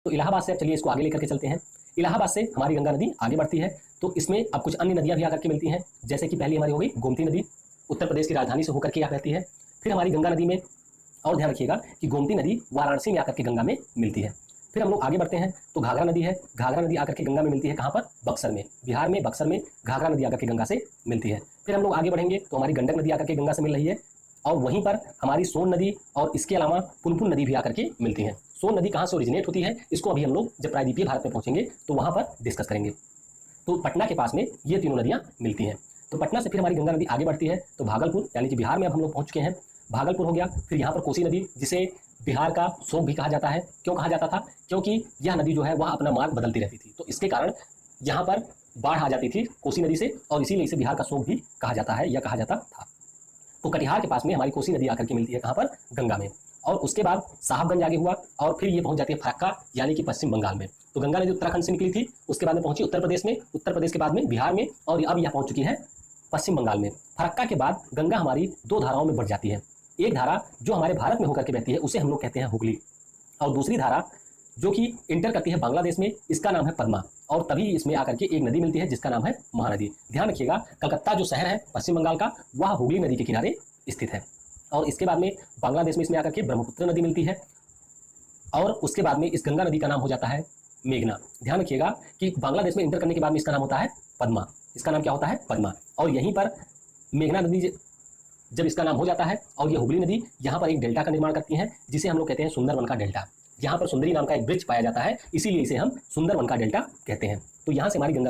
तो इलाहाबाद से अब चलिए इसको आगे लेकर के चलते हैं। इलाहाबाद से हमारी गंगा नदी आगे बढ़ती है, तो इसमें अब कुछ अन्य नदियां भी आकर के मिलती हैं, जैसे कि पहली हमारी हो गई गोमती नदी, उत्तर प्रदेश की राजधानी से होकर के यहाँ बहती है। फिर हमारी गंगा नदी में, और ध्यान रखिएगा कि गोमती नदी वाराणसी में आकर के गंगा में मिलती है। फिर हम लोग आगे बढ़ते हैं तो घाघरा नदी है, घाघरा नदी आकर के गंगा में मिलती है, कहाँ पर? बक्सर में, बिहार में बक्सर में घाघरा नदी आकर के गंगा से मिलती है। फिर हम लोग आगे बढ़ेंगे तो हमारी गंडक नदी आकर के गंगा से मिल रही है, और वहीं पर हमारी सोन नदी और इसके अलावा पुनपुन नदी भी आकर के मिलती है। सोन नदी कहाँ से ओरिजिनेट होती है, इसको अभी हम लोग जब प्रायद्वीपीय भारत में पहुंचेंगे तो वहां पर डिस्कस करेंगे। तो पटना के पास में ये तीनों नदियां मिलती हैं। तो पटना से फिर हमारी गंगा नदी आगे बढ़ती है तो भागलपुर, यानी कि बिहार में अब हम लोग पहुंच चुके हैं। भागलपुर हो गया, फिर यहाँ पर कोसी नदी, जिसे बिहार का शोक भी कहा जाता है। क्यों कहा जाता था? क्योंकि यह नदी जो है वह अपना मार्ग बदलती रहती थी, तो इसके कारण यहाँ पर बाढ़ आ जाती थी कोसी नदी से, और इसीलिए इसे बिहार का शोक भी कहा जाता है या कहा जाता था। तो कटिहार के पास में हमारी कोसी नदी आकर के मिलती है, कहाँ पर? गंगा में। और उसके बाद साहबगंज आगे हुआ, और फिर ये पहुंच जाती है फरक्का, यानी कि पश्चिम बंगाल में। तो गंगा नदी उत्तराखंड से निकली थी, उसके बाद में पहुंची उत्तर प्रदेश में, उत्तर प्रदेश के बाद में बिहार में, और अब यह पहुंच चुकी है पश्चिम बंगाल में। फरक्का के बाद गंगा हमारी दो धाराओं में बढ़ जाती है। एक धारा जो हमारे भारत में होकर के बहती है उसे हम लोग कहते हैं हुगली, और दूसरी धारा जो कि इंटर करती है बांग्लादेश में, इसका नाम है पद्मा। और तभी इसमें आकर के एक नदी मिलती है जिसका नाम है महानदी। ध्यान रखिएगा, कलकत्ता जो शहर है पश्चिम बंगाल का, वह हुगली नदी के किनारे स्थित है। और इसके बाद में बांग्लादेश में इसमें आकर के ब्रह्मपुत्र नदी मिलती है, और उसके बाद में इस गंगा नदी का नाम हो जाता है मेघना। ध्यान रखिएगा कि बांग्लादेश में इंटर करने के बाद में इसका नाम होता है पद्मा। इसका नाम क्या होता है? पद्मा। और यहीं पर मेघना नदी जब इसका नाम हो जाता है, और ये हुगली नदी यहाँ पर एक डेल्टा का निर्माण करती है, जिसे हम लोग कहते हैं सुंदरवन का डेल्टा। यहाँ पर सुंदरी नाम का एक वृक्ष पाया जाता है, इसीलिए इसे हम सुंदरवन का डेल्टा कहते हैं। तो यहाँ से हमारी गंगा